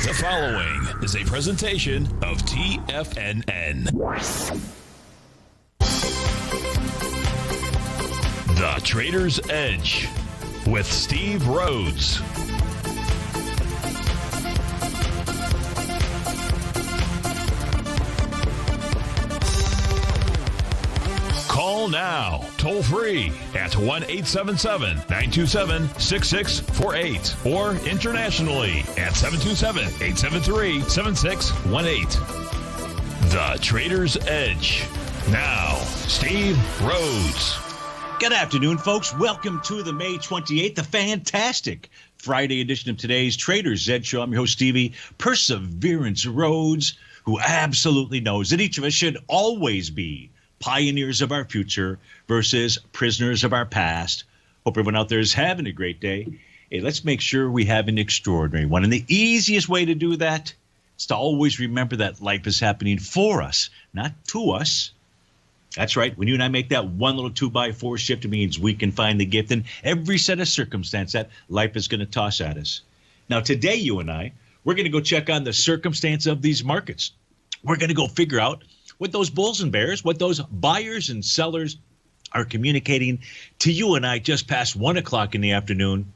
The following is a presentation of TFNN. The Trader's Edge with Steve Rhodes. Call now, toll free at 1-877-927-6648 or internationally at 727-873-7618. The Trader's Edge. Now, Steve Rhodes. Good afternoon, folks. Welcome to the May 28th, the fantastic Friday edition of today's Trader's Edge show. I'm your host, Stevie Perseverance Rhodes, who absolutely knows that each of us should always be pioneers of our future versus prisoners of our past. Hope everyone out there is having a great day. Hey, let's make sure we have an extraordinary one. And the easiest way to do that is to always remember that life is happening for us, not to us. That's right. When you and I make that one little 2x4 shift, it means we can find the gift in every set of circumstance that life is going to toss at us. Now, today, you and I, we're going to go check on the circumstance of these markets. We're going to go figure out what those bulls and bears, what those buyers and sellers are communicating to you and I just past 1 o'clock in the afternoon.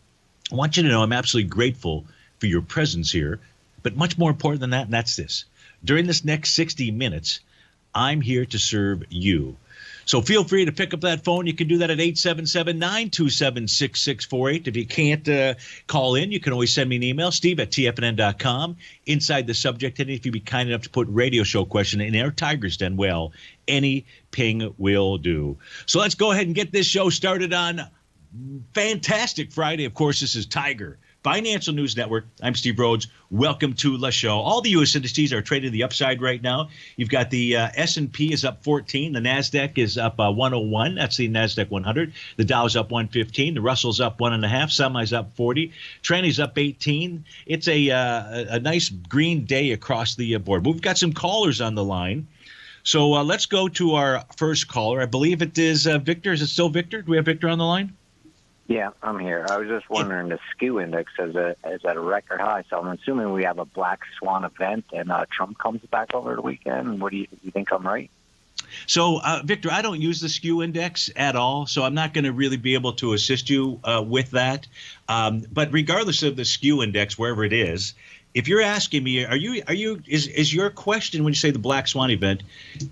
I want you to know I'm absolutely grateful for your presence here. But much more important than that, and that's this. During this next 60 minutes, I'm here to serve you. So feel free to pick up that phone. You can do that at 877-927-6648. If you can't call in, you can always send me an email, steve@tfnn.com. Inside the subject heading, if you'd be kind enough to put radio show question in our Tiger's Den, well, any ping will do. So let's go ahead and get this show started on fantastic Friday. Of course, this is Tiger Financial News Network. I'm Steve Rhodes. Welcome to the show. All the U.S. indices are trading the upside right now. You've got the S&P is up 14. The NASDAQ is up 101. That's the NASDAQ 100. The Dow's up 115. The Russell's up 1.5. Semi's up 40. Trendy's up 18. It's a nice green day across the board. We've got some callers on the line. So let's go to our first caller. I believe it is Victor. Is it still Victor? Do we have Victor on the line? Yeah, I'm here. I was just wondering, the SKU index is at a record high, so I'm assuming we have a black swan event and Trump comes back over the weekend. What do you think I'm right? So, Victor, I don't use the SKU index at all, so I'm not going to really be able to assist you with that. But regardless of the SKU index, wherever it is, if you're asking me, is your question when you say the black swan event,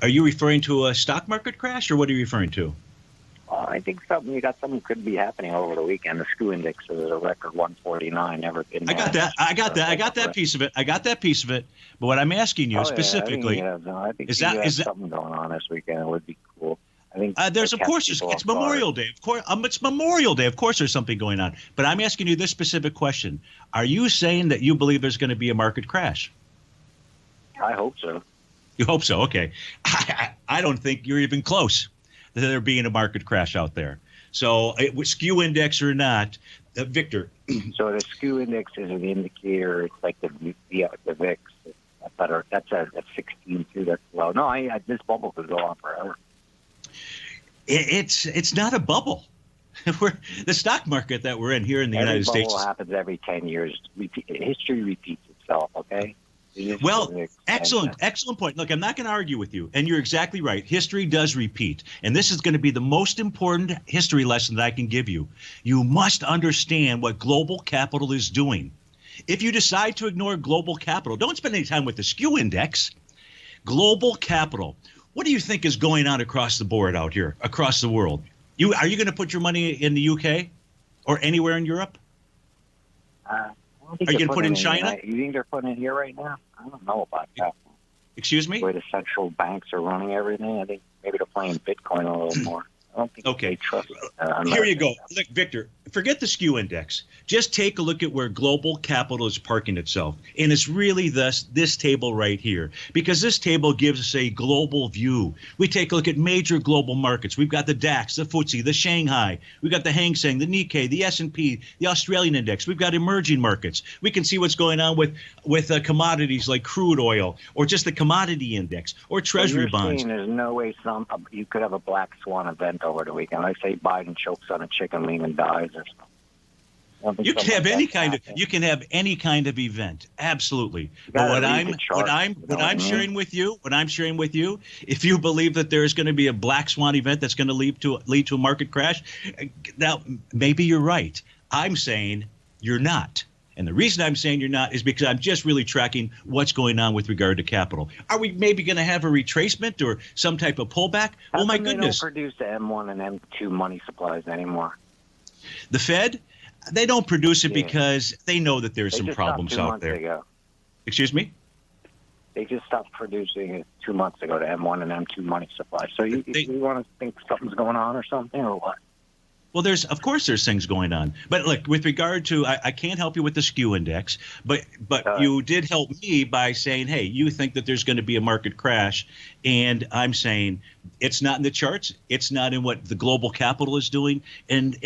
are you referring to a stock market crash, or what are you referring to? I think something could be happening over the weekend. The SKU index is at a record 149. Never been. I got that piece of it. But what I'm asking you specifically, I think is that something going on this weekend? It would be cool. I think it's Memorial Day. Of course, it's Memorial Day. Of course, there's something going on. But I'm asking you this specific question: are you saying that you believe there's going to be a market crash? I hope so. You hope so? Okay. I don't think you're even close to there being a market crash out there. So, SKU index or not, Victor. So the SKU index is an indicator. It's like the VIX. That's at 16 too. That's low. No, this bubble could go on forever. It's not a bubble. The stock market that we're in here in the United States. Bubble happens every 10 years. History repeats itself. Okay. Well, excellent point. Look, I'm not going to argue with you, and you're exactly right. History does repeat, and this is going to be the most important history lesson that I can give you. You must understand what global capital is doing. If you decide to ignore global capital, don't spend any time with the SKU index. Global capital. What do you think is going on across the board out here, across the world? Are you going to put your money in the UK or anywhere in Europe? Are you going to put it in China? You think they're putting it here right now? I don't know about that. Excuse me? The way the central banks are running everything, I think maybe they're playing Bitcoin a little more. I don't think they trust it. Here you go. Look, Victor, forget the SKU index. Just take a look at where global capital is parking itself. And it's really this table right here, because this table gives us a global view. We take a look at major global markets. We've got the DAX, the FTSE, the Shanghai. We've got the Hang Seng, the Nikkei, the S&P, the Australian index. We've got emerging markets. We can see what's going on with commodities like crude oil, or just the commodity index, or treasury bonds. There's no way you could have a black swan event over the weekend. I say Biden chokes on a chicken wing and dies or something. You can have any kind of event, absolutely. But what I'm sharing with you, if you believe that there is going to be a black swan event that's going to lead to a market crash, now maybe you're right. I'm saying you're not. And the reason I'm saying you're not is because I'm just really tracking what's going on with regard to capital. Are we maybe going to have a retracement or some type of pullback? How my come goodness. They don't produce the M1 and M2 money supplies anymore. The Fed, they don't produce it because they know that there's some problems out there. Ago. Excuse me? They just stopped producing it 2 months ago, the M1 and M2 money supply. So you want to think something's going on or something, or what? Well, of course there's things going on. But look, with regard to, I can't help you with the skew index, but you did help me by saying, hey, you think that there's going to be a market crash. And I'm saying it's not in the charts. It's not in what the global capital is doing. And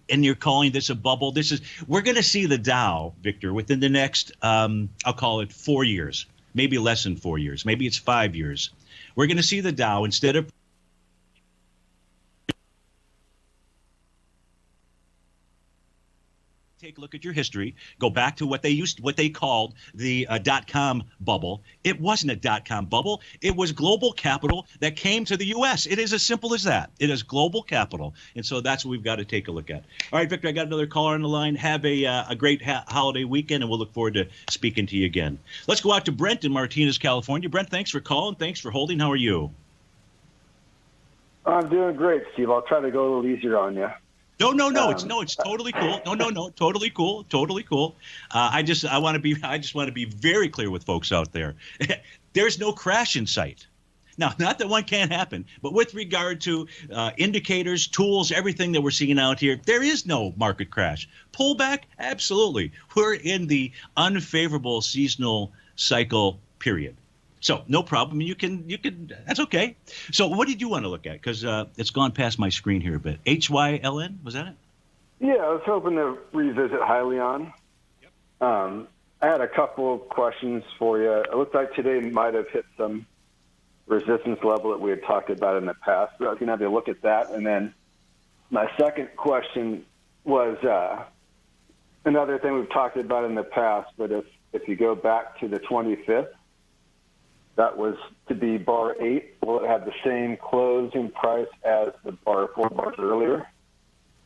you're calling this a bubble. We're going to see the Dow, Victor, within the next, I'll call it 4 years, maybe less than 4 years. Maybe it's 5 years. We're going to see the Dow, instead of take a look at your history, go back to what they called the dot-com bubble. It wasn't a dot-com bubble. It was global capital that came to the U.S. It is as simple as that. It is global capital. And so that's what we've got to take a look at. All right, Victor, I got another caller on the line. Have a great holiday weekend, and we'll look forward to speaking to you again. Let's go out to Brent in Martinez, California. Brent, thanks for calling. Thanks for holding. How are you? I'm doing great, Steve. I'll try to go a little easier on you. No. It's totally cool. No, totally cool. I just want to be very clear with folks out there. There's no crash in sight. Now, not that one can't happen, but with regard to indicators, tools, everything that we're seeing out here, there is no market crash. Pullback, absolutely. We're in the unfavorable seasonal cycle period. So no problem. You can. That's okay. So what did you want to look at? Because it's gone past my screen here a bit. HYLN, was that it? Yeah, I was hoping to revisit Hyliion. Yep. I had a couple of questions for you. It looked like today might have hit some resistance level that we had talked about in the past. So I can have you look at that. And then my second question was another thing we've talked about in the past, but if you go back to the 25th, that was to be bar 8. Will it have the same closing price as the bar 4 bars earlier,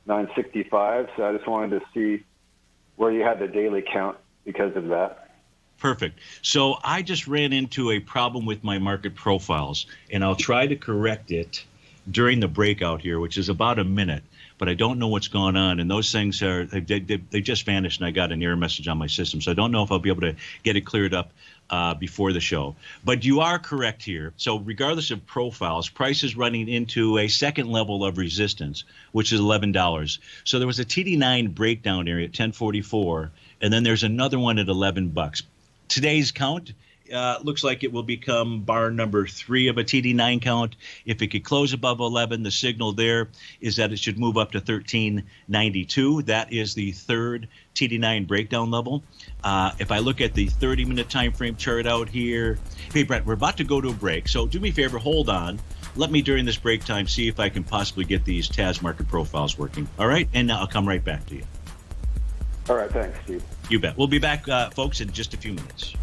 965? So I just wanted to see where you had the daily count because of that. Perfect. So I just ran into a problem with my market profiles, and I'll try to correct it during the breakout here, which is about a minute. But I don't know what's going on, and those things they just vanished, and I got an error message on my system. So I don't know if I'll be able to get it cleared up before the show. But you are correct here. So regardless of profiles, price is running into a second level of resistance, which is $11. So there was a TD9 breakdown area at 1044, and then there's another one at $11. Today's count looks like it will become bar number 3 of a TD9 count. If it could close above 11, the signal there is that it should move up to 1392. That is the third TD9 breakdown level. If I look at the 30-minute time frame chart out here, hey, Brett, we're about to go to a break. So do me a favor, hold on. Let me, during this break time, see if I can possibly get these TAS market profiles working. All right? And I'll come right back to you. All right. Thanks, Steve. You bet. We'll be back, folks, in just a few minutes.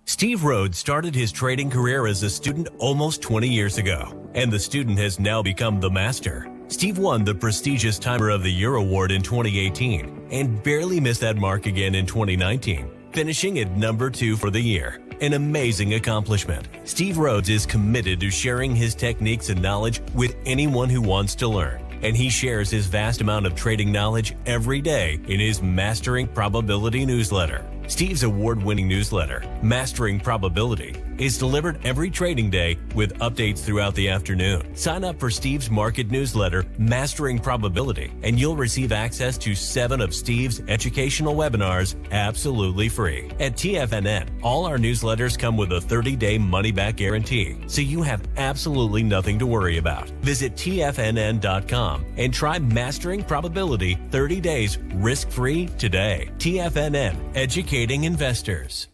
Steve Rhodes started his trading career as a student almost 20 years ago, and the student has now become the master. Steve won the prestigious Timer of the Year award in 2018 and barely missed that mark again in 2019, finishing at number 2 for the year. An amazing accomplishment. Steve Rhodes is committed to sharing his techniques and knowledge with anyone who wants to learn, and he shares his vast amount of trading knowledge every day in his Mastering Probability newsletter. Steve's award-winning newsletter, Mastering Probability, is delivered every trading day with updates throughout the afternoon. Sign up for Steve's market newsletter, Mastering Probability, and you'll receive access to 7 of Steve's educational webinars absolutely free. At TFNN, all our newsletters come with a 30-day money-back guarantee, so you have absolutely nothing to worry about. Visit TFNN.com and try Mastering Probability 30 days risk-free today. TFNN, educating investors.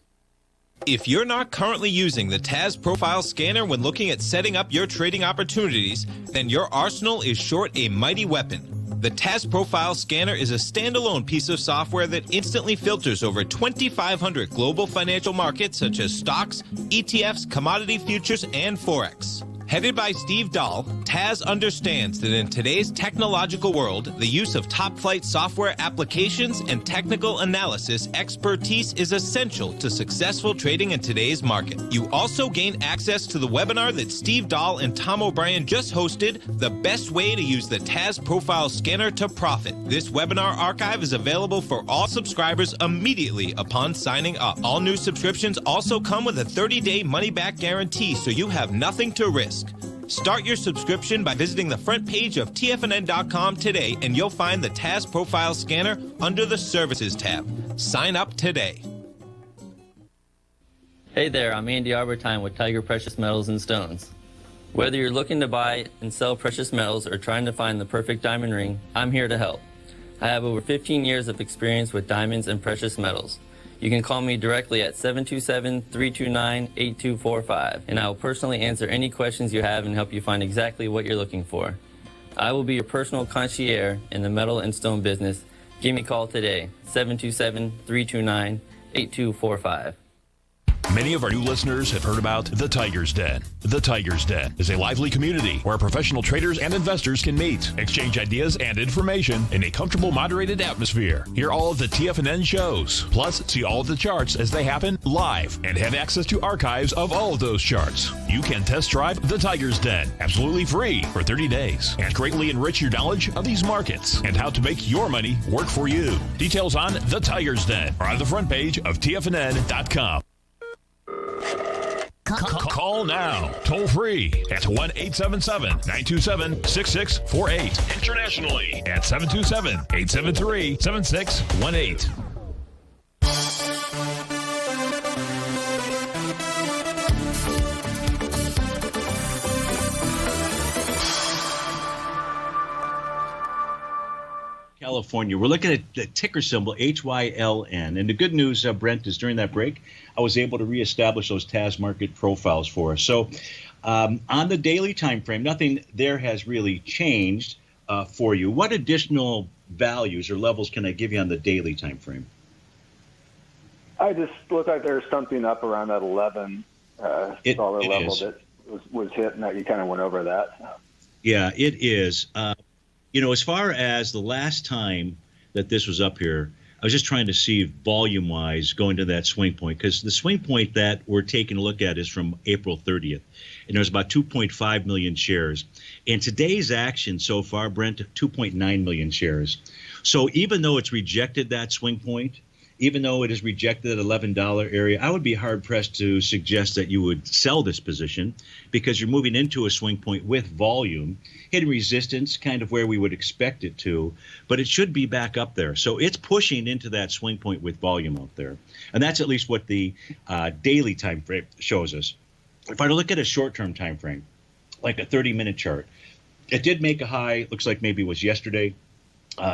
If you're not currently using the TAS Profile Scanner when looking at setting up your trading opportunities, then your arsenal is short a mighty weapon. The TAS Profile Scanner is a standalone piece of software that instantly filters over 2,500 global financial markets such as stocks, ETFs, commodity futures, and Forex. Headed by Steve Dahl, TAS understands that in today's technological world, the use of top-flight software applications and technical analysis expertise is essential to successful trading in today's market. You also gain access to the webinar that Steve Dahl and Tom O'Brien just hosted, The Best Way to Use the TAS Profile Scanner to Profit. This webinar archive is available for all subscribers immediately upon signing up. All new subscriptions also come with a 30-day money-back guarantee, so you have nothing to risk. Start your subscription by visiting the front page of TFNN.com today, and you'll find the TAS Profile Scanner under the Services tab. Sign up today. Hey there, I'm Andy Arbertine with Tiger Precious Metals and Stones. Whether you're looking to buy and sell precious metals or trying to find the perfect diamond ring, I'm here to help. I have over 15 years of experience with diamonds and precious metals. You can call me directly at 727-329-8245, and I will personally answer any questions you have and help you find exactly what you're looking for. I will be your personal concierge in the metal and stone business. Give me a call today, 727-329-8245. Many of our new listeners have heard about The Tiger's Den. The Tiger's Den is a lively community where professional traders and investors can meet, exchange ideas and information in a comfortable, moderated atmosphere. Hear all of the TFNN shows, plus see all of the charts as they happen live and have access to archives of all of those charts. You can test drive The Tiger's Den absolutely free for 30 days and greatly enrich your knowledge of these markets and how to make your money work for you. Details on The Tiger's Den are on the front page of TFNN.com. Call now, toll free at 1-877-927-6648. Internationally at 727-873-7618. California. We're looking at the ticker symbol HYLN. And the good news, Brent, is during that break, I was able to reestablish those TAS market profiles for us. So on the daily time frame, nothing there has really changed for you. What additional values or levels can I give you on the daily time frame? I just look like there's something up around that 11 dollar level that was hit, and that you kind of went over that. Yeah, it is. As far as the last time that this was up here, I was just trying to see volume-wise going to that swing point, because the swing point that we're taking a look at is from April 30th, and there's about 2.5 million shares. And today's action so far, Brent, 2.9 million shares. So even though it's rejected that swing point, even though it is rejected at $11 area, I would be hard-pressed to suggest that you would sell this position, because you're moving into a swing point with volume, hitting resistance kind of where we would expect it to, but it should be back up there. So it's pushing into that swing point with volume out there. And that's at least what the daily time frame shows us. If I look at a short-term time frame, like a 30-minute chart, it did make a high, looks like maybe it was yesterday,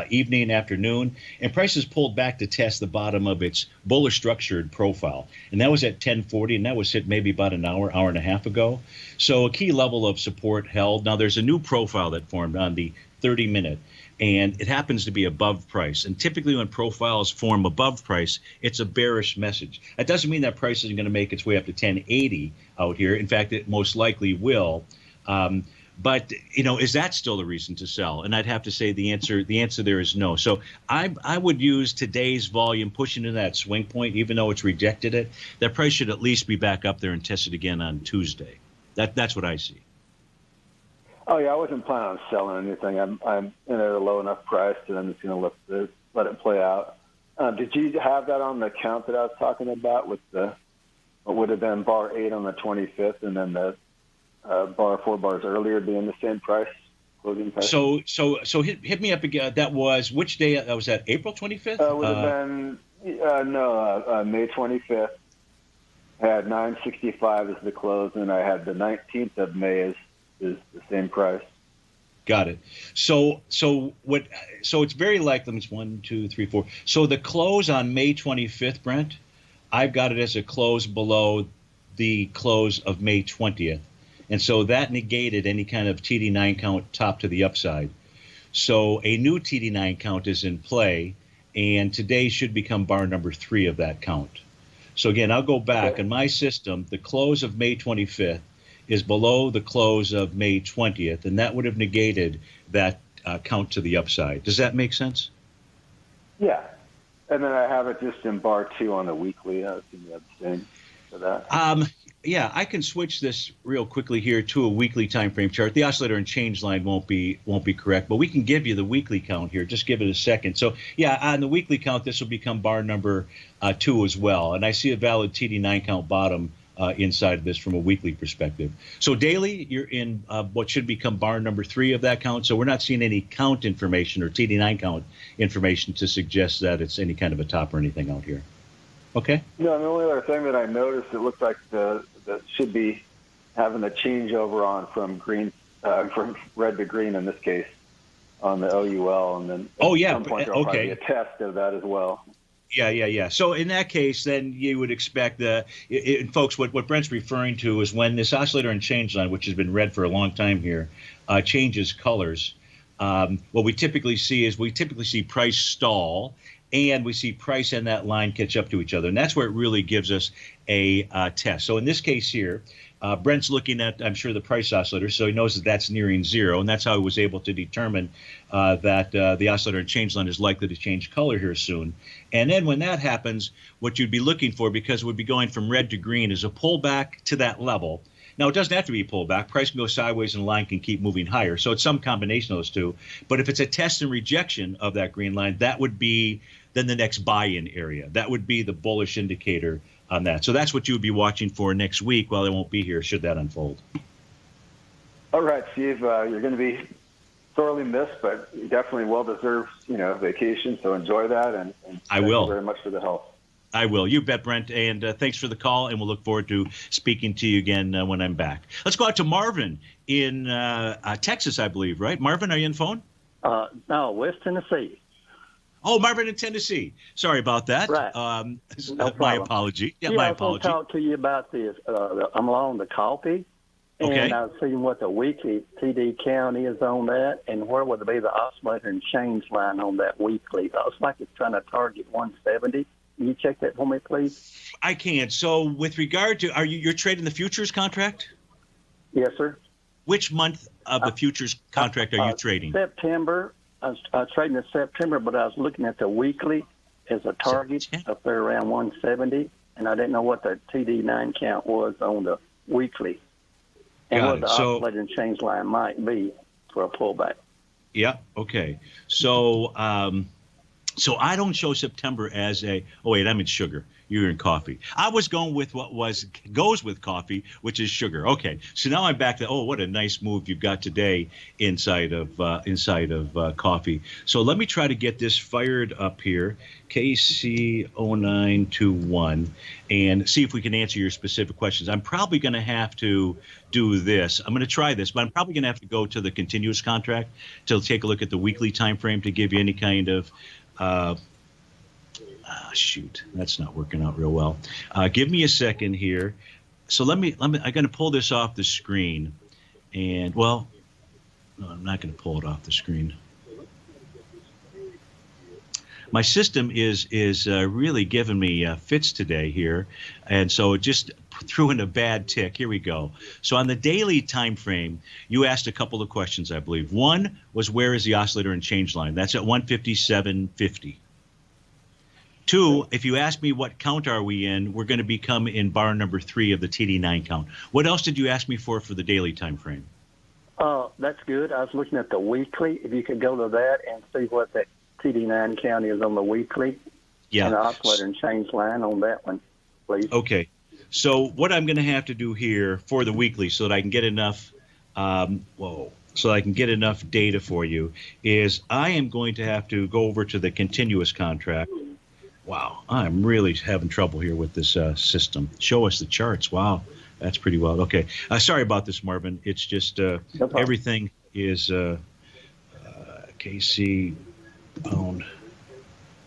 evening, afternoon, and prices pulled back to test the bottom of its bullish structured profile. And that was at 1040, and that was hit maybe about an hour and a half ago. So a key level of support held. Now there's a new profile that formed on the 30-minute, and it happens to be above price. And typically when profiles form above price, it's a bearish message. That doesn't mean that price isn't going to make its way up to 1080 out here. In fact, it most likely will. But, is that still a reason to sell? And I'd have to say the answer there is no. So I would use today's volume pushing to that swing point, even though it's rejected it. That price should at least be back up there and tested again on Tuesday. That's what I see. Oh, yeah, I wasn't planning on selling anything. I'm in at a low enough price that I'm just going to let it play out. Did you have that on the count that I was talking about with what would have been bar 8 on the 25th, and then the bar 4 bars earlier being the same price, closing price? So hit me up again. That was which day? That was that April 25th? It would have been May 25th. I had 965 as the close, and I had the 19th of May is the same price. Got it. So it's very likely it's 1, 2, 3, 4. So the close on May 25th, Brent, I've got it as a close below the close of May 20th. And so that negated any kind of TD9 count top to the upside. So a new TD9 count is in play, and today should become bar number 3 of that count. So again, I'll go back. In my system, the close of May 25th is below the close of May 20th, and that would have negated that count to the upside. Does that make sense? Yeah. And then I have it just in bar 2 on the weekly. I assume you have the same for that. Yeah, I can switch this real quickly here to a weekly time frame chart. The oscillator and change line won't be correct, but we can give you the weekly count here. Just give it a second. So yeah, on the weekly count, this will become bar number 2 as well. And I see a valid TD9 count bottom inside of this from a weekly perspective. So daily, you're in what should become bar number 3 of that count. So we're not seeing any count information or TD9 count information to suggest that it's any kind of a top or anything out here. Okay. No, the only other thing that I noticed, it looks like that should be having a changeover on from green, from red to green in this case, on the OUL, and then at some point there'll probably be a test of that as well. Yeah. So in that case, then you would expect folks, what Brent's referring to is when this oscillator and change line, which has been red for a long time here, changes colors. What we typically see price stall, and we see price and that line catch up to each other. And that's where it really gives us a test. So in this case here, Brent's looking at, I'm sure, the price oscillator, so he knows that that's nearing 0, and that's how he was able to determine that the oscillator and change line is likely to change color here soon. And then when that happens, what you'd be looking for, because it would be going from red to green, is a pullback to that level. Now, it doesn't have to be a pullback. Price can go sideways and the line can keep moving higher. So it's some combination of those two. But if it's a test and rejection of that green line, that would be then the next buy-in area. That would be the bullish indicator on that. So that's what you would be watching for next week while I won't be here, should that unfold. All right, Steve, you're going to be sorely missed, but definitely well-deserved, vacation. So enjoy that, and I will. Thank you very much for the help. I will. You bet, Brent. And thanks for the call, and we'll look forward to speaking to you again when I'm back. Let's go out to Marvin in Texas, I believe, right? Marvin, are you on the phone? No, West Tennessee. Oh, Marvin in Tennessee. Sorry about that. Right. No my apology. Yeah, my apology. I was going to talk to you about this. I'm on the coffee, and I was seeing what the weekly TD count is on that, and where would be the oscillator and change line on that weekly. It looks like it's trying to target 170. Can you check that for me, please? I can. So with regard to, you're trading the futures contract? Yes, sir. Which month of the futures contract are you trading? September. I was trading in September, but I was looking at the weekly as a target up there around 170, and I didn't know what the TD9 count was on the weekly and what the oscillator and change line might be for a pullback. Yeah, okay. So so I don't show September as a – oh, wait, I'm in sugar. You're in coffee. I was going with what goes with coffee, which is sugar. Okay, so now I'm back to, what a nice move you've got today inside of coffee. So let me try to get this fired up here, KC0921, and see if we can answer your specific questions. I'm probably going to have to do this. I'm going to try this, but I'm probably going to have to go to the continuous contract to take a look at the weekly time frame to give you any kind of shoot, that's not working out real well. Give me a second here. So let me. I'm going to pull this off the screen, and no, I'm not going to pull it off the screen. My system is really giving me fits today here, and so it just threw in a bad tick. Here we go. So on the daily time frame, you asked a couple of questions, I believe. One was, where is the oscillator and change line? That's at 157.50. 2, if you ask me what count are we in, we're going to become in bar number 3 of the TD9 count. What else did you ask me for the daily time frame? That's good. I was looking at the weekly. If you could go to that and see what that TD9 count is on the weekly. Yeah. And the oscillator and change line on that one, please. Okay. So what I'm going to have to do here for the weekly, so that I can get enough, so I can get enough data for you, is I am going to have to go over to the continuous contract. Wow, I'm really having trouble here with this system. Show us the charts. Wow, that's pretty wild. Okay, sorry about this, Marvin. It's just everything is KC pound.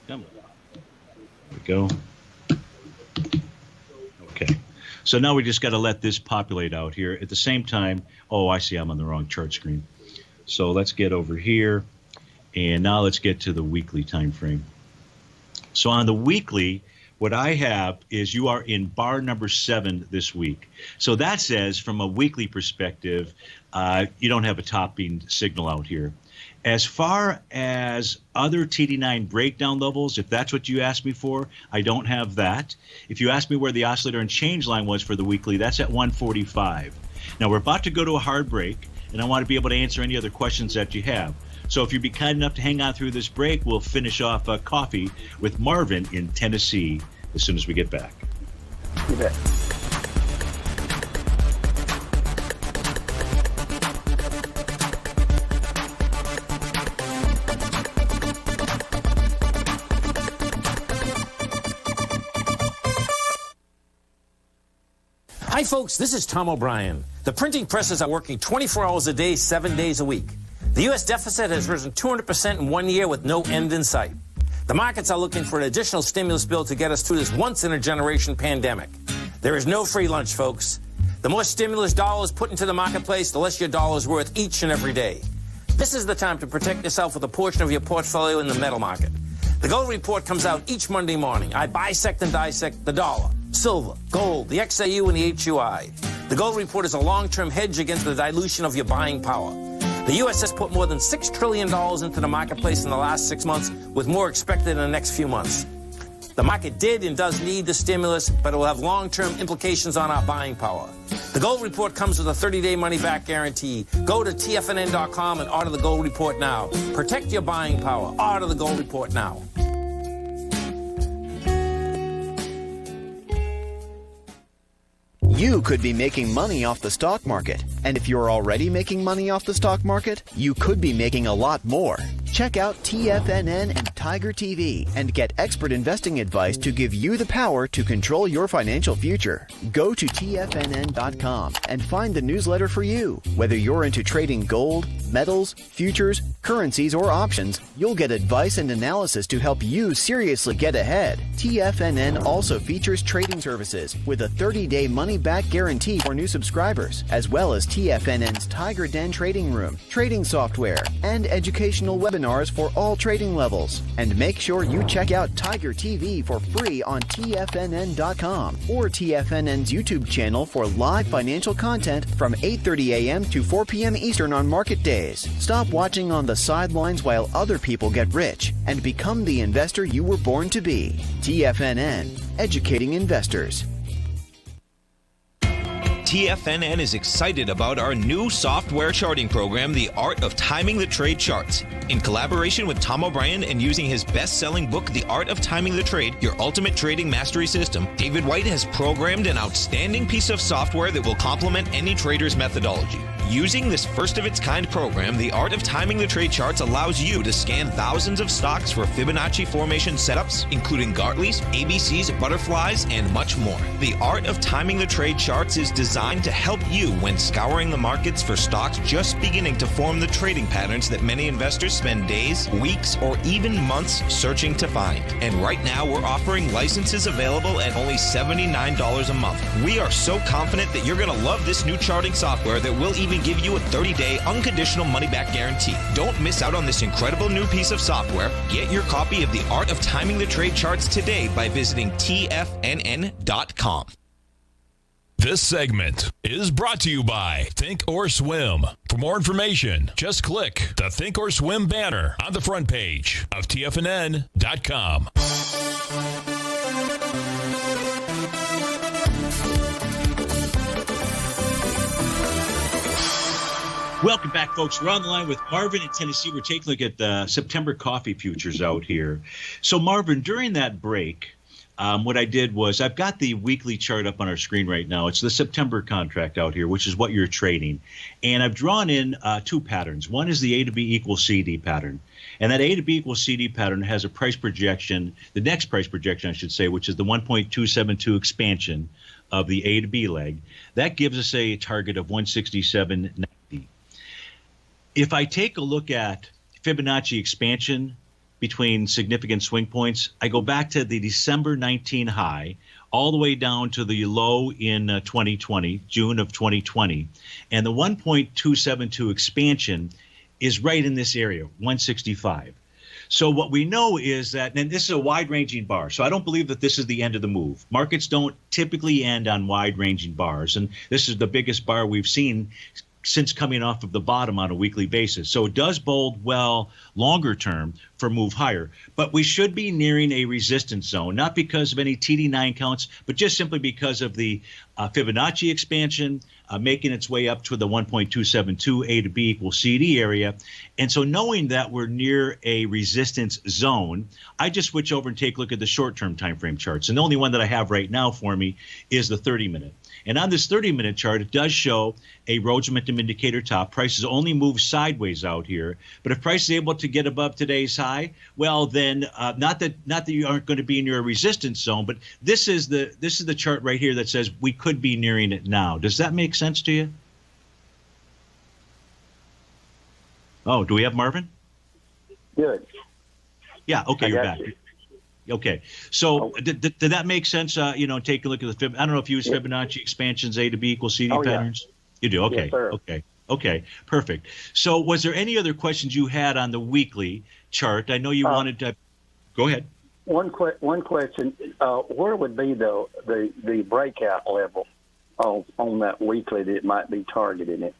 Come on. There we go. Okay. So now we just got to let this populate out here. At the same time, oh, I see I'm on the wrong chart screen. So let's get over here. And now let's get to the weekly time frame. So on the weekly, what I have is you are in bar number 7 this week. So that says from a weekly perspective, you don't have a topping signal out here. As far as other TD9 breakdown levels, if that's what you asked me for, I don't have that. If you asked me where the oscillator and change line was for the weekly, that's at 145. Now, we're about to go to a hard break, and I want to be able to answer any other questions that you have. So if you'd be kind enough to hang on through this break, we'll finish off coffee with Marvin in Tennessee as soon as we get back. You bet. Hi, folks. This is Tom O'Brien. The printing presses are working 24 hours a day, 7 days a week. The U.S. deficit has risen 200% in 1 year with no end in sight. The markets are looking for an additional stimulus bill to get us through this once-in-a-generation pandemic. There is no free lunch, folks. The more stimulus dollars put into the marketplace, the less your dollar is worth each and every day. This is the time to protect yourself with a portion of your portfolio in the metal market. The gold report comes out each Monday morning. I bisect and dissect the dollar, silver, gold, the XAU, and the HUI. The gold report is a long-term hedge against the dilution of your buying power. The U.S. has put more than $6 trillion into the marketplace in the last 6 months, with more expected in the next few months. The market did and does need the stimulus, but it will have long-term implications on our buying power. The gold report comes with a 30-day money-back guarantee. Go to TFNN.com and order the gold report now. Protect your buying power. Order the gold report now. You could be making money off the stock market. And if you're already making money off the stock market, you could be making a lot more. Check out TFNN and Tiger TV and get expert investing advice to give you the power to control your financial future. Go to TFNN.com and find the newsletter for you. Whether you're into trading gold, metals, futures, currencies, or options, you'll get advice and analysis to help you seriously get ahead. TFNN also features trading services with a 30-day money-back guarantee for new subscribers, as well as TFNN's Tiger Den trading room, trading software, and educational webinars for all trading levels. And make sure you check out Tiger TV for free on TFNN.com or TFNN's YouTube channel for live financial content from 8:30 a.m. to 4 p.m. Eastern on market days. Stop watching on the sidelines while other people get rich and become the investor you were born to be. TFNN, educating investors. TFNN is excited about our new software charting program, The Art of Timing the Trade Charts. In collaboration with Tom O'Brien and using his best-selling book, The Art of Timing the Trade, Your Ultimate Trading Mastery System, David White has programmed an outstanding piece of software that will complement any trader's methodology. Using this first-of-its-kind program, The Art of Timing the Trade Charts allows you to scan thousands of stocks for Fibonacci formation setups, including Gartley's, ABC's, butterflies, and much more. The Art of Timing the Trade Charts is designed to help you when scouring the markets for stocks just beginning to form the trading patterns that many investors spend days, weeks, or even months searching to find. And right now, we're offering licenses available at only $79 a month. We are so confident that you're going to love this new charting software that will even give you a 30-day unconditional money-back guarantee. Don't miss out on this incredible new piece of software. Get your copy of The Art of Timing the Trade Charts today by visiting TFNN.com. This segment is brought to you by Think or Swim. For more information, just click the Think or Swim banner on the front page of TFNN.com. Welcome back, folks. We're on the line with Marvin in Tennessee. We're taking a look at the September coffee futures out here. So, Marvin, during that break, what I did was I've got the weekly chart up on our screen right now. It's the September contract out here, which is what you're trading. And I've drawn in two patterns. One is the A to B equals CD pattern. And that A to B equals CD pattern has a price projection, the next price projection, I should say, which is the 1.272 expansion of the A to B leg. That gives us a target of 167.90. If I take a look at Fibonacci expansion between significant swing points, I go back to the December 19 high all the way down to the low in 2020, June of 2020. And the 1.272 expansion is right in this area, 165. So what we know is that, and this is a wide-ranging bar, so I don't believe that this is the end of the move. Markets don't typically end on wide-ranging bars, and this is the biggest bar we've seen since coming off of the bottom on a weekly basis. So it does bode well longer term for move higher. But we should be nearing a resistance zone, not because of any TD9 counts, but just simply because of the Fibonacci expansion making its way up to the 1.272 A to B equals CD area. And so knowing that we're near a resistance zone, I just switch over and take a look at the short-term time frame charts. And the only one that I have right now for me is the 30-minute. And on this 30-minute chart, it does show a Rhodes momentum indicator top. Prices only move sideways out here. But if price is able to get above today's high, well, then not that you aren't going to be near a resistance zone, but this is the chart right here that says we could be nearing it now. Does that make sense to you? Oh, do we have Marvin? Good. Yeah. Okay, you're back. You. Okay, so did that make sense? Take a look at the Fib. I don't know if you use Fibonacci expansions, A to B equals CD patterns. Yeah. You do. Okay. Yes, Okay. Perfect. So, was there any other questions you had on the weekly chart? I know you wanted to. Go ahead. One question. Where would be the breakout level on that weekly that it might be targeting it?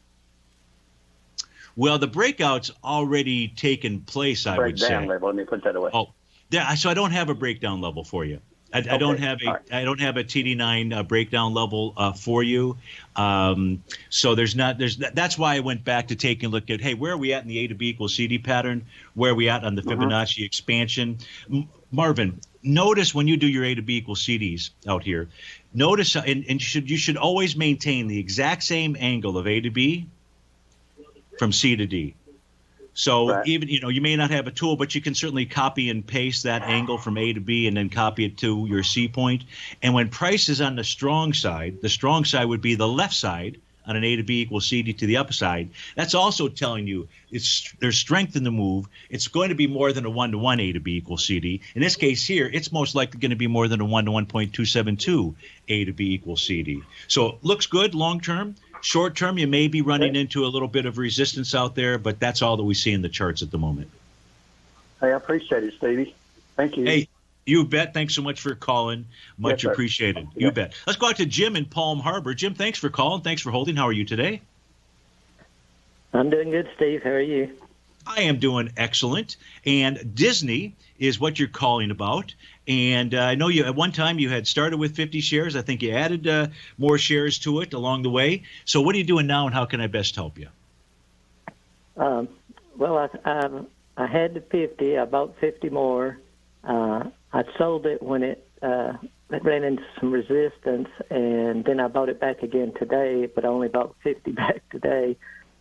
Well, the breakout's already taken place. I would say. Breakdown level. Let me put that away. Oh. Yeah, so I don't have a breakdown level for you. I don't have a TD9 breakdown level for you. So that's why I went back to taking a look at, hey, where are we at in the A to B equals CD pattern? Where are we at on the Fibonacci expansion? Marvin, notice when you do your A to B equals CDs out here, notice and you should always maintain the exact same angle of A to B from C to D. So even, you may not have a tool, but you can certainly copy and paste that angle from A to B and then copy it to your C point. And when price is on the strong side would be the left side on an A to B equals CD to the upside. That's also telling you there's strength in the move. It's going to be more than a 1-to-1 A to B equals CD. In this case here, it's most likely going to be more than a 1-to-1.272 A to B equals CD. So it looks good long term. Short term, you may be running into a little bit of resistance out there, but that's all that we see in the charts at the moment. Hey, I appreciate it, Stevie. Thank you. Hey, you bet. Thanks so much for calling. Much appreciated. You bet. Let's go out to Jim in Palm Harbor. Jim, thanks for calling. Thanks for holding. How are you today? I'm doing good, Steve. How are you? I am doing excellent. And Disney is what you're calling about. And I know you at one time you had started with 50 shares. I think you added more shares to it along the way. So what are you doing now, and how can I best help you? Well, I had the 50. I bought 50 more. I sold it when it ran into some resistance, and then I bought it back again today, but I only bought 50 back today.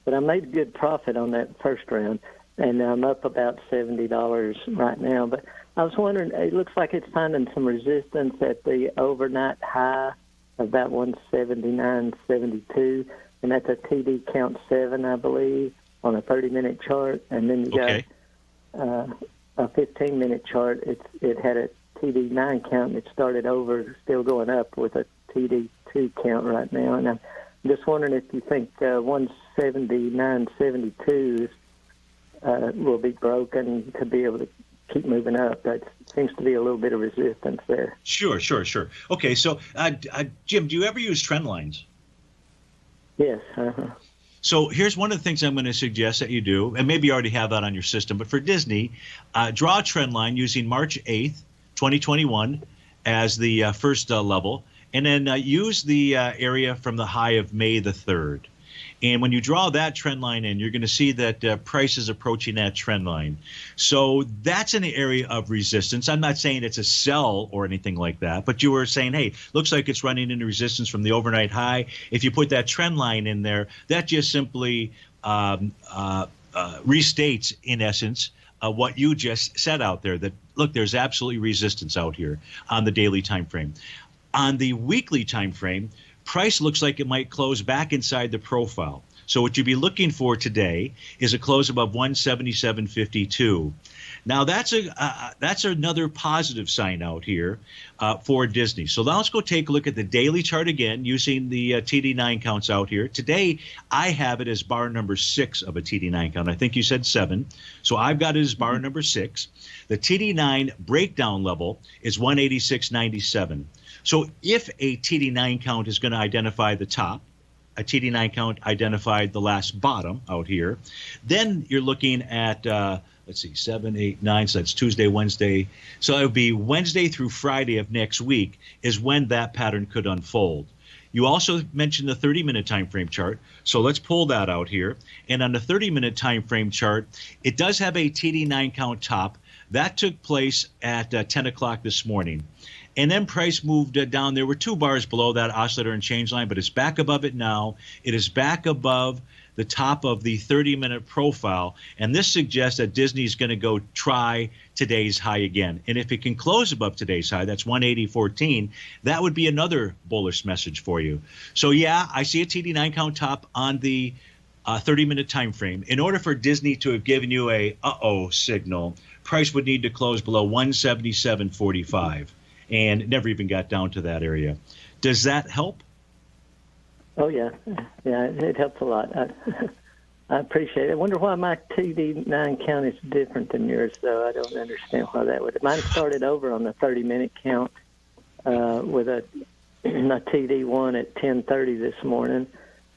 But I made a good profit on that first round, and I'm up about $70 right now. But I was wondering, it looks like it's finding some resistance at the overnight high of about 179.72, and that's a TD count 7, I believe, on a 30-minute chart. And then you got a 15-minute chart. It had a TD 9 count, and it started over, still going up with a TD 2 count right now. And I'm just wondering if you think 179.72 will be broken, could be able to keep moving up. That seems to be a little bit of resistance there. Sure. Okay, so Jim, do you ever use trend lines? Yes. So here's one of the things I'm going to suggest that you do, and maybe you already have that on your system, but for Disney, draw a trend line using March 8th, 2021 as the first level, and then use the area from the high of May the 3rd. And when you draw that trend line in, you're going to see that price is approaching that trend line. So that's an area of resistance. I'm not saying it's a sell or anything like that, but you were saying, hey, looks like it's running into resistance from the overnight high. If you put that trend line in there, that just simply restates, in essence, what you just said out there, that, look, there's absolutely resistance out here on the daily time frame. On the weekly time frame, price looks like it might close back inside the profile. So what you'd be looking for today is a close above 177.52. Now that's another positive sign out here for Disney. So now let's go take a look at the daily chart again using the TD9 counts out here. Today I have it as bar number 6 of a TD9 count. I think you said 7. So I've got it as bar number 6. The TD9 breakdown level is 186.97. So if a TD9 count is going to identify the top, a TD9 count identified the last bottom out here, then you're looking at, let's see, 7, 8, 9, so that's Tuesday, Wednesday. So it would be Wednesday through Friday of next week is when that pattern could unfold. You also mentioned the 30-minute time frame chart, so let's pull that out here. And on the 30-minute time frame chart, it does have a TD9 count top. That took place at 10 o'clock this morning. And then price moved down. There were 2 bars below that oscillator and change line, but it's back above it now. It is back above the top of the 30-minute profile, and this suggests that Disney's going to go try today's high again. And if it can close above today's high, that's 180.14, that would be another bullish message for you. So yeah, I see a TD9 count top on the 30-minute time frame. In order for Disney to have given you a uh-oh signal, price would need to close below 177.45, and it never even got down to that area. Does that help? Oh, yeah. Yeah, it helps a lot. I appreciate it. I wonder why my TD9 count is different than yours, though. I don't understand why that would. Mine started over on the 30-minute count with a TD1 at 10:30 this morning,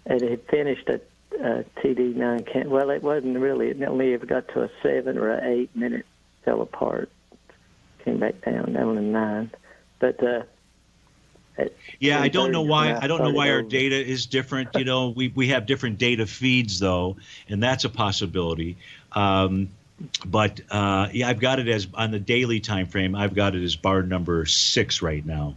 and it finished at TD9 count. Well, it wasn't really. It only ever got to a 7 or an 8, and then it fell apart. Came back down to 9. But yeah, I don't know why. I don't know why our data is different. You know, we have different data feeds though, and that's a possibility. But yeah, I've got it as on the daily time frame. I've got it as bar number 6 right now.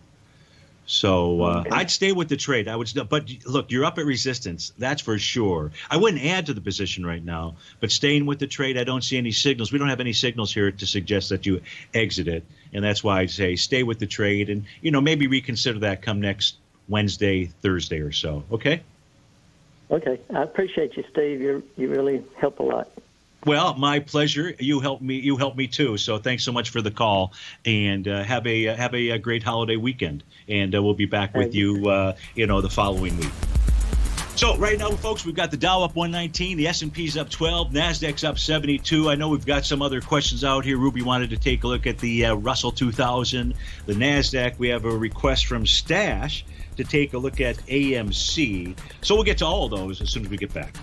So I'd stay with the trade. I would, but look, you're up at resistance. That's for sure. I wouldn't add to the position right now, but staying with the trade, I don't see any signals. We don't have any signals here to suggest that you exit it, and that's why I say stay with the trade, and maybe reconsider that come next Wednesday, Thursday or so. Okay. Okay, I appreciate you, Steve. You really help a lot. Well, my pleasure. You helped me. You helped me too. So thanks so much for the call, and have a great holiday weekend. And we'll be back with you, the following week. So right now, folks, we've got the Dow up 119, the S&P's up 12, Nasdaq's up 72. I know we've got some other questions out here. Ruby wanted to take a look at the Russell 2000, the Nasdaq. We have a request from Stash to take a look at AMC. So we'll get to all of those as soon as we get back.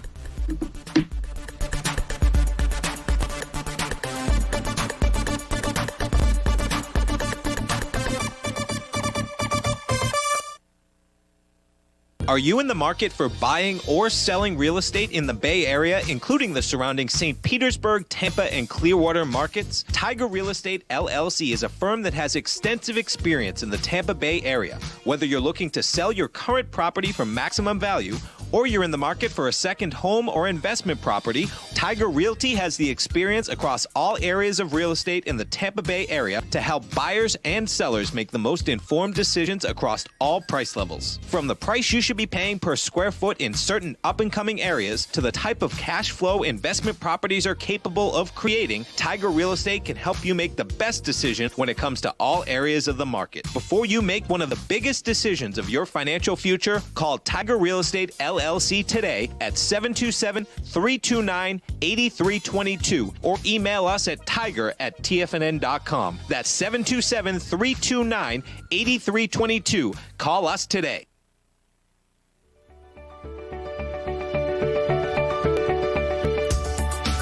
Are you in the market for buying or selling real estate in the Bay Area, including the surrounding St. Petersburg, Tampa, and Clearwater markets? Tiger Real Estate LLC is a firm that has extensive experience in the Tampa Bay area. Whether you're looking to sell your current property for maximum value, or you're in the market for a second home or investment property, Tiger Realty has the experience across all areas of real estate in the Tampa Bay area to help buyers and sellers make the most informed decisions across all price levels. From the price you should be paying per square foot in certain up-and-coming areas to the type of cash flow investment properties are capable of creating, Tiger Real Estate can help you make the best decision when it comes to all areas of the market. Before you make one of the biggest decisions of your financial future, call Tiger Real Estate LLC today at 727-329-8322 or email us at tiger@tfnn.com. That's 727-329-8322. Call us today.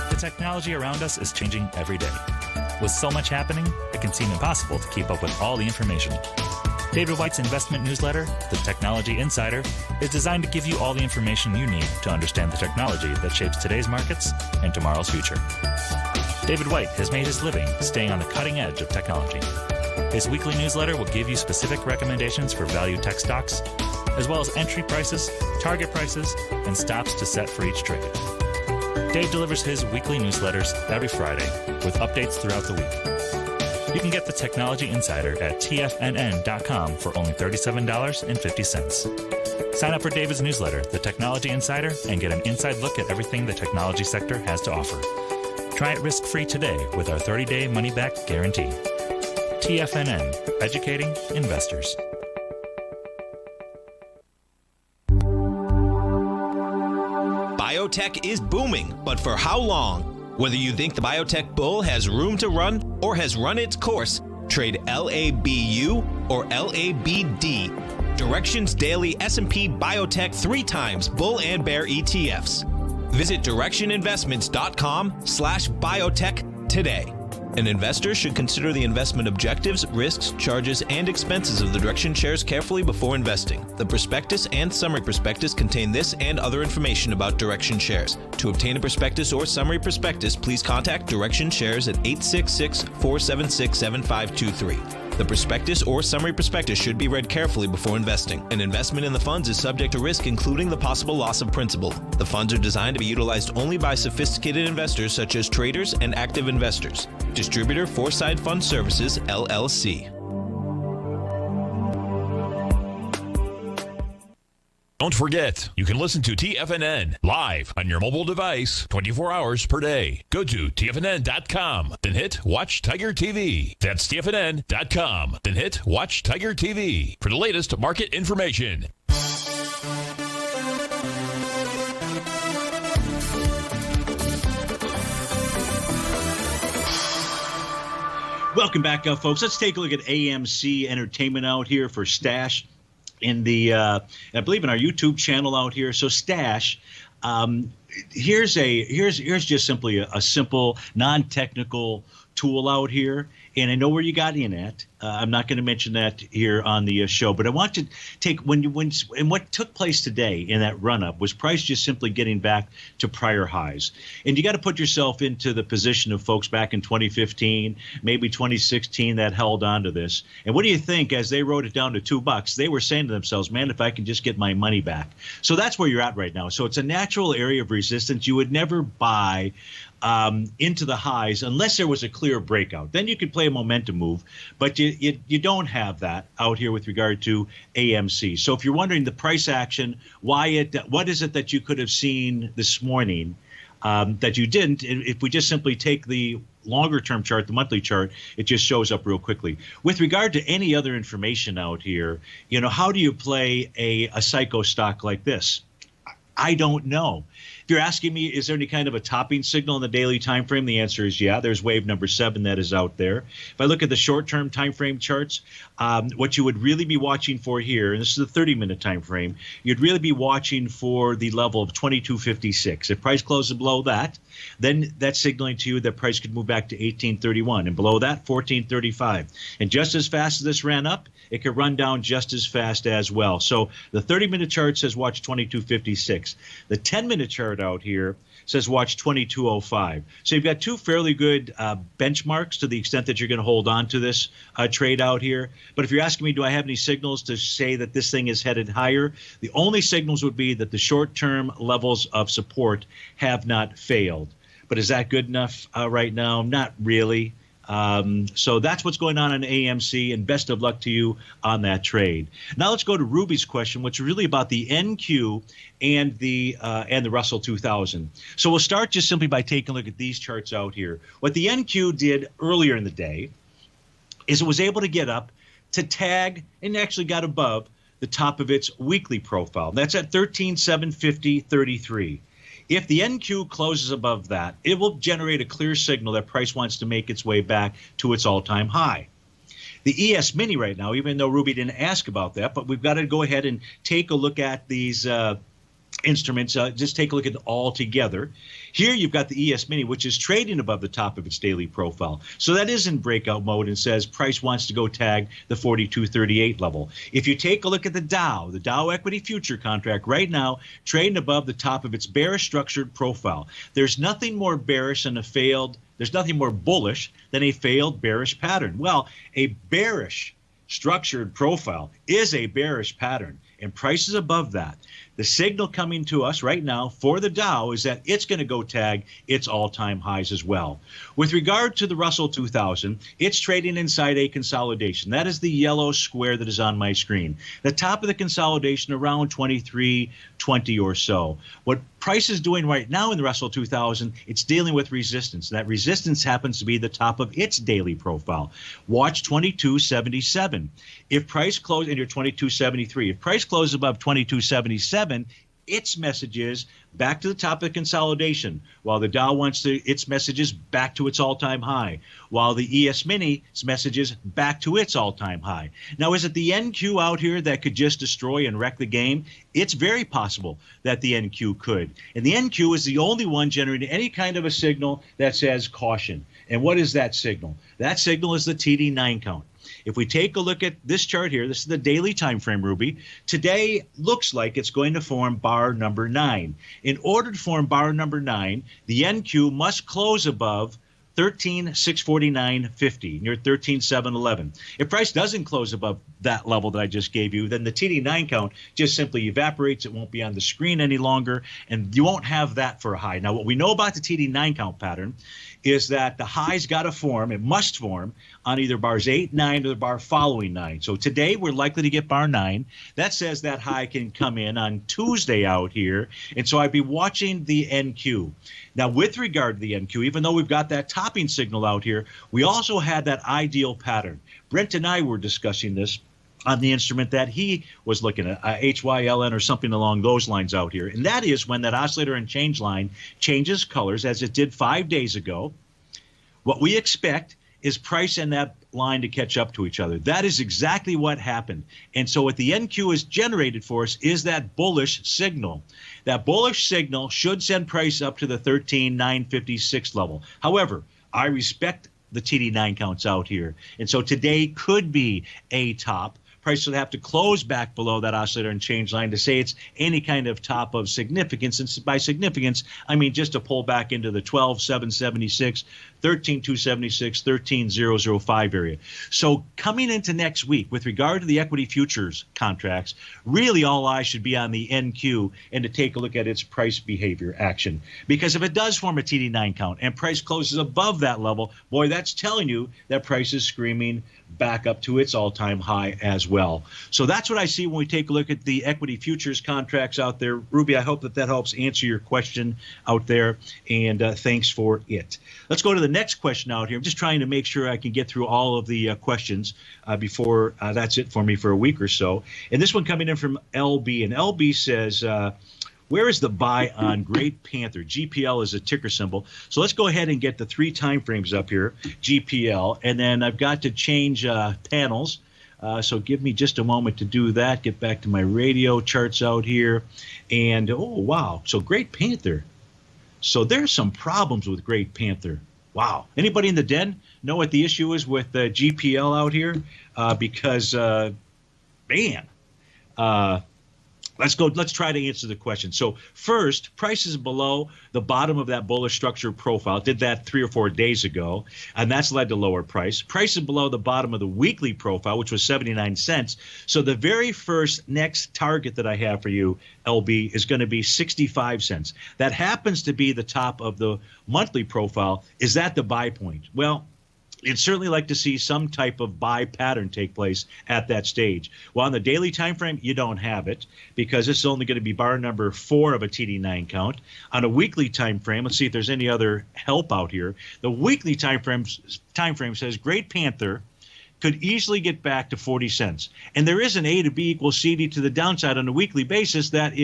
The technology around us is changing every day. With so much happening, it can seem impossible to keep up with all the information. David White's investment newsletter, The Technology Insider, is designed to give you all the information you need to understand the technology that shapes today's markets and tomorrow's future. David White has made his living staying on the cutting edge of technology. His weekly newsletter will give you specific recommendations for value tech stocks, as well as entry prices, target prices, and stops to set for each trade. Dave delivers his weekly newsletters every Friday with updates throughout the week. You can get the Technology Insider at TFNN.com for only $37.50. Sign up for David's newsletter, The Technology Insider, and get an inside look at everything the technology sector has to offer. Try it risk-free today with our 30-day money-back guarantee. TFNN, educating investors. Biotech is booming, but for how long? Whether you think the biotech bull has room to run or has run its course, trade LABU or LABD. Direction's daily S&P Biotech 3 times bull and bear ETFs. Visit directioninvestments.com/biotech today. An investor should consider the investment objectives, risks, charges, and expenses of the Direction shares carefully before investing. The prospectus and summary prospectus contain this and other information about Direction shares. To obtain a prospectus or summary prospectus, please contact Direction shares at 866-476-7523. The prospectus or summary prospectus should be read carefully before investing. An investment in the funds is subject to risk, including the possible loss of principal. The funds are designed to be utilized only by sophisticated investors such as traders and active investors. Distributor Foreside Fund Services, LLC. Don't forget, you can listen to TFNN live on your mobile device 24 hours per day. Go to TFNN.com, then hit Watch Tiger TV. That's TFNN.com, then hit Watch Tiger TV for the latest market information. Welcome back, folks. Let's take a look at AMC Entertainment out here for Stash in the, I believe, in our YouTube channel out here. So Stash, here's just simply a simple, non-technical tool out here. And I know where you got in at. I'm not going to mention that here on the show, but I want to take and what took place today in that run-up was price just simply getting back to prior highs. And you got to put yourself into the position of folks back in 2015, maybe 2016 that held on to this. And what do you think as they wrote it down to $2? They were saying to themselves, man, if I can just get my money back. So that's where you're at right now. So it's a natural area of resistance. You would never buy into the highs unless there was a clear breakout. Then you could play a momentum move, but you don't have that out here with regard to AMC. So if you're wondering the price action, what is it that you could have seen this morning that you didn't? If we just simply take the longer term chart, the monthly chart, it just shows up real quickly. With regard to any other information out here, how do you play a psycho stock like this? I don't know. If you're asking me, is there any kind of a topping signal in the daily time frame? The answer is yeah. There's wave number 7 that is out there. If I look at the short-term time frame charts, what you would really be watching for here, and this is the 30-minute time frame, you'd really be watching for the level of 2256. If price closes below that, then that's signaling to you that price could move back to 1831, and below that 1435. And just as fast as this ran up, it could run down just as fast as well. So the 30-minute chart says watch 2256. The 10-minute chart out here says watch 2205. So you've got two fairly good benchmarks to the extent that you're going to hold on to this trade out here. But if you're asking me, do I have any signals to say that this thing is headed higher? The only signals would be that the short-term levels of support have not failed. But is that good enough right now? Not really. So that's what's going on AMC, and best of luck to you on that trade. Now let's go to Ruby's question, which is really about the NQ and the Russell 2000. So we'll start just simply by taking a look at these charts out here. What the NQ did earlier in the day is it was able to get up to tag and actually got above the top of its weekly profile. That's at 13,750.33. If the NQ closes above that, it will generate a clear signal that price wants to make its way back to its all-time high. The ES Mini right now, even though Ruby didn't ask about that, but we've got to go ahead and take a look at these instruments, just take a look at it all together. Here you've got the ES Mini, which is trading above the top of its daily profile. So that is in breakout mode and says price wants to go tag the 42.38 level. If you take a look at the Dow Equity Future contract right now, trading above the top of its bearish structured profile. There's nothing more bearish than there's nothing more bullish than a failed bearish pattern. Well, a bearish structured profile is a bearish pattern, and price is above that. The signal coming to us right now for the Dow is that it's going to go tag its all-time highs as well. With regard to the Russell 2000, it's trading inside a consolidation. That is the yellow square that is on my screen. The top of the consolidation around 2320 or so. What price is doing right now in the Russell 2000, it's dealing with resistance. That resistance happens to be the top of its daily profile. Watch 2277. If price closes, and you're 2273, if price closes above 2277, its message is back to the top of the consolidation, while the Dow wants its message is back to its all-time high, while the ES Mini's message is back to its all-time high. Now, is it the NQ out here that could just destroy and wreck the game? It's very possible that the NQ could. And the NQ is the only one generating any kind of a signal that says caution. And what is that signal? That signal is the TD9 count. If we take a look at this chart here, this is the daily time frame, Ruby. Today looks like it's going to form bar number 9. In order to form bar number 9, the NQ must close above 13,649.50, near 13,711. If price doesn't close above that level that I just gave you, then the TD9 count just simply evaporates. It won't be on the screen any longer, and you won't have that for a high. Now, what we know about the TD9 count pattern is that the high's got to form, it must form, on either bars 8, 9, or the bar following 9. So today we're likely to get bar 9. That says that high can come in on Tuesday out here, and so I'd be watching the NQ. Now, with regard to the NQ, even though we've got that topping signal out here, we also had that ideal pattern. Brent and I were discussing this on the instrument that he was looking at, HYLN or something along those lines out here. And that is when that oscillator and change line changes colors, as it did 5 days ago. What we expect is price and that line to catch up to each other. That is exactly what happened. And so what the NQ has generated for us is that bullish signal. That bullish signal should send price up to the 13,956 level. However, I respect the TD9 counts out here. And so today could be a top. Price would have to close back below that oscillator and change line to say it's any kind of top of significance. And by significance, I mean just to pull back into the 12,776, 13,276, 13,005 area. So coming into next week, with regard to the equity futures contracts, really all eyes should be on the NQ and to take a look at its price behavior action. Because if it does form a TD9 count and price closes above that level, boy, that's telling you that price is screaming back up to its all-time high as well. So that's what I see when we take a look at the equity futures contracts out there. Ruby, I hope that helps answer your question out there, and thanks for it. Let's go to the next question out here. I'm just trying to make sure I can get through all of the questions before that's it for me for a week or so. And this one coming in from LB, and LB says, where is the buy on Great Panther? GPL is a ticker symbol. So let's go ahead and get the 3 time frames up here, GPL. And then I've got to change panels. So give me just a moment to do that. Get back to my radio charts out here. And, oh, wow. So Great Panther. So there's some problems with Great Panther. Wow. Anybody in the den know what the issue is with GPL out here? Because, man. Let's try to answer the question. So first, price is below the bottom of that bullish structure profile. Did that 3 or 4 days ago, and that's led to lower price. Price is below the bottom of the weekly profile, which was 79 cents. So the very first next target that I have for you, LB, is going to be 65 cents. That happens to be the top of the monthly profile. Is that the buy point? Well, you'd certainly like to see some type of buy pattern take place at that stage. Well, on the daily time frame, you don't have it because this is only going to be bar number 4 of a TD9 count. On a weekly time frame, let's see if there's any other help out here. The weekly time frame says Great Panther could easily get back to 40 cents. And there is an A to B equals CD to the downside on a weekly basis that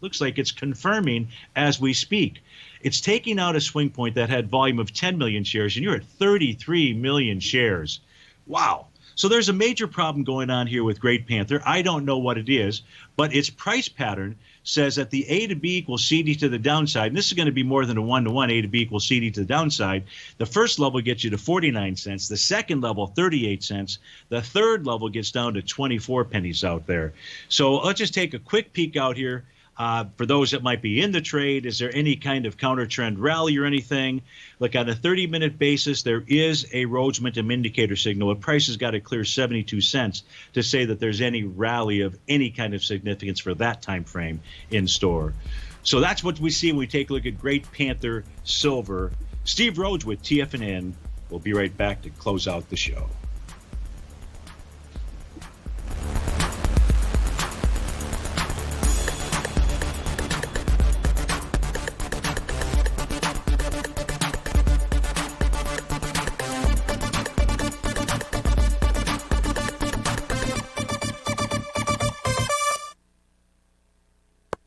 looks like it's confirming as we speak. It's taking out a swing point that had volume of 10 million shares, and you're at 33 million shares. Wow. So there's a major problem going on here with Great Panther. I don't know what it is, but its price pattern says that the A to B equals CD to the downside, and this is going to be more than a 1-to-1 A to B equals CD to the downside. The first level gets you to 49 cents, the second level 38 cents, the third level gets down to 24 pennies out there. So let's just take a quick peek out here. For those that might be in the trade, is there any kind of counter trend rally or anything? Look, on a 30-minute basis, there is a Rhodes Momentum Indicator signal. The price has got to clear 72 cents to say that there's any rally of any kind of significance for that time frame in store. So that's what we see when we take a look at Great Panther Silver. Steve Rhodes with TFNN. We'll be right back to close out the show.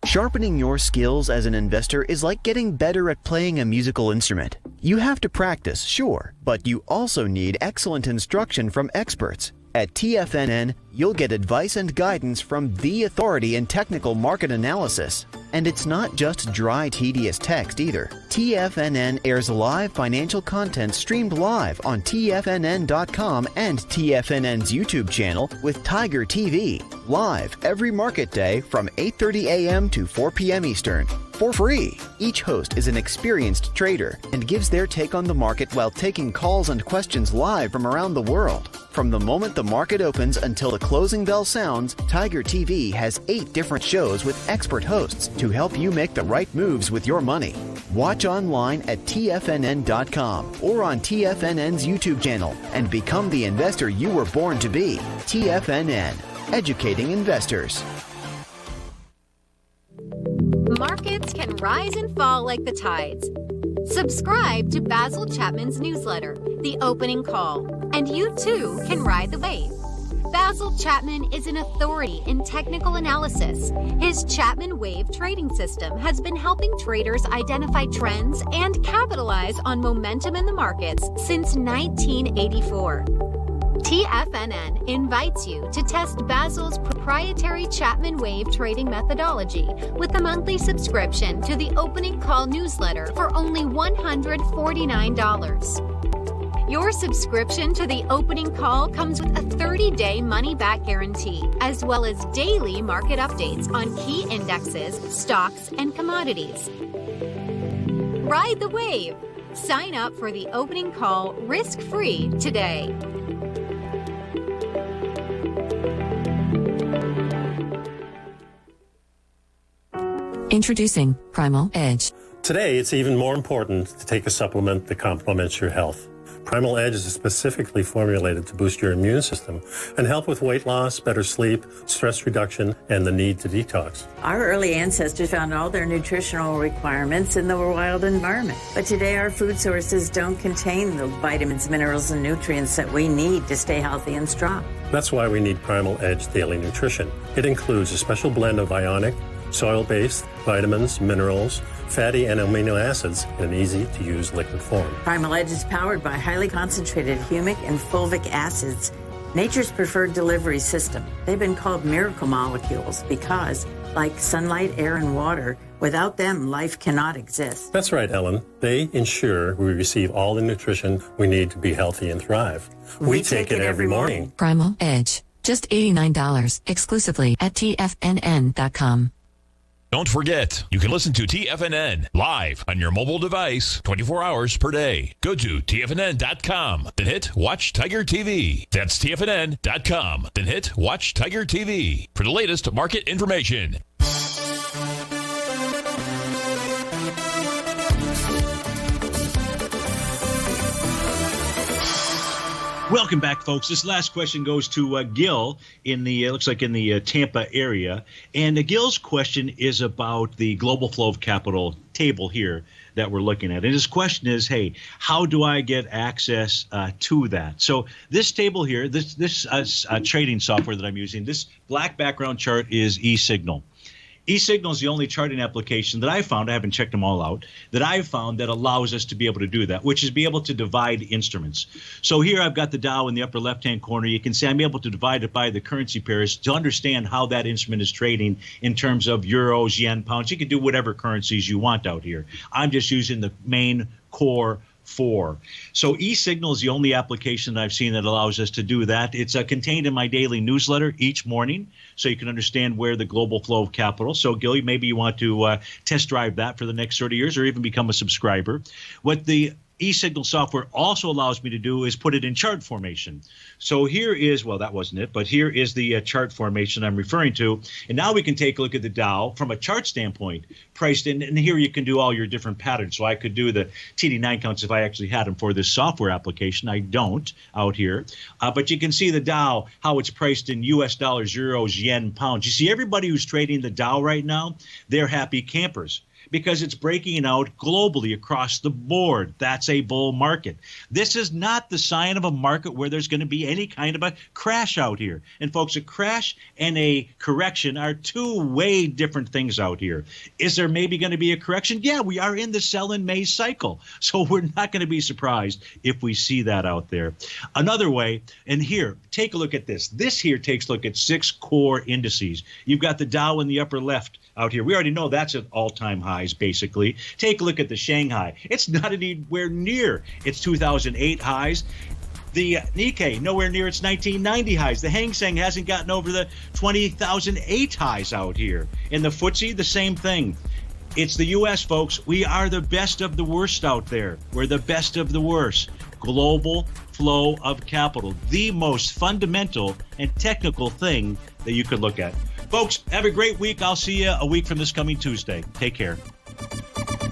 Sharpening your skills as an investor is like getting better at playing a musical instrument. You have to practice, sure, but you also need excellent instruction from experts. At TFNN, you'll get advice and guidance from the authority in technical market analysis. And it's not just dry, tedious text either. TFNN airs live financial content streamed live on TFNN.com and TFNN's YouTube channel with Tiger TV, live every market day from 8:30 a.m. to 4 p.m. Eastern, for free. Each host is an experienced trader and gives their take on the market while taking calls and questions live from around the world. From the moment the market opens until the closing bell sounds, Tiger TV has 8 different shows with expert hosts to help you make the right moves with your money. Watch online at TFNN.com or on TFNN's YouTube channel and become the investor you were born to be. TFNN, educating investors. Markets can rise and fall like the tides. Subscribe to Basil Chapman's newsletter, The Opening Call, and you too can ride the wave. Basil Chapman is an authority in technical analysis. His Chapman Wave trading system has been helping traders identify trends and capitalize on momentum in the markets since 1984. TFNN invites you to test Basil's proprietary Chapman Wave trading methodology with a monthly subscription to the Opening Call newsletter for only $149. Your subscription to the Opening Call comes with a 30-day money-back guarantee, as well as daily market updates on key indexes, stocks, and commodities. Ride the wave. Sign up for the Opening Call risk-free today. Introducing Primal Edge. Today, it's even more important to take a supplement that complements your health. Primal Edge is specifically formulated to boost your immune system and help with weight loss, better sleep, stress reduction, and the need to detox. Our early ancestors found all their nutritional requirements in the wild environment. But today, our food sources don't contain the vitamins, minerals, and nutrients that we need to stay healthy and strong. That's why we need Primal Edge Daily Nutrition. It includes a special blend of ionic, soil-based vitamins, minerals, fatty and amino acids in an easy-to-use liquid form. Primal Edge is powered by highly concentrated humic and fulvic acids, nature's preferred delivery system. They've been called miracle molecules because, like sunlight, air, and water, without them, life cannot exist. That's right, Ellen. They ensure we receive all the nutrition we need to be healthy and thrive. We take it every morning. Primal Edge. Just $89 exclusively at TFNN.com. Don't forget, you can listen to TFNN live on your mobile device 24 hours per day. Go to TFNN.com, then hit Watch Tiger TV. That's TFNN.com, then hit Watch Tiger TV for the latest market information. Welcome back, folks. This last question goes to Gil in the looks like in the Tampa area, and Gil's question is about the global flow of capital table here that we're looking at. And his question is, hey, how do I get access to that? So this table here, this trading software that I'm using, this black background chart is eSignal. eSignal is the only charting application that I found, I haven't checked them all out, that I've found that allows us to be able to do that, which is be able to divide instruments. So here I've got the Dow in the upper left-hand corner. You can see I'm able to divide it by the currency pairs to understand how that instrument is trading in terms of euros, yen, pounds. You can do whatever currencies you want out here. I'm just using the main core 4. So eSignal is the only application that I've seen that allows us to do that. It's contained in my daily newsletter each morning, so you can understand where the global flow of capital. So, Gilly, maybe you want to test drive that for the next 30 years or even become a subscriber. What the eSignal software also allows me to do is put it in chart formation. So here is, well, that wasn't it, but here is the chart formation I'm referring to. And now we can take a look at the Dow from a chart standpoint, priced in. And here you can do all your different patterns. So I could do the TD9 counts if I actually had them for this software application. I don't out here. But you can see the Dow, how it's priced in US dollars, euros, yen, pounds. You see, everybody who's trading the Dow right now, they're happy campers, because it's breaking out globally across the board. That's a bull market. This is not the sign of a market where there's going to be any kind of a crash out here. And folks, a crash and a correction are two way different things out here. Is there maybe going to be a correction? Yeah, we are in the sell in May cycle. So we're not going to be surprised if we see that out there. Another way, and here, take a look at this. This here takes a look at 6 core indices. You've got the Dow in the upper left out here. We already know that's at all-time highs, basically. Take a look at the Shanghai. It's not anywhere near its 2008 highs. The Nikkei, nowhere near its 1990 highs. The Hang Seng hasn't gotten over the 2008 highs out here. In the FTSE, the same thing. It's the U.S., folks. We are the best of the worst out there. We're the best of the worst. Global flow of capital, the most fundamental and technical thing that you could look at. Folks, have a great week. I'll see you a week from this coming Tuesday. Take care.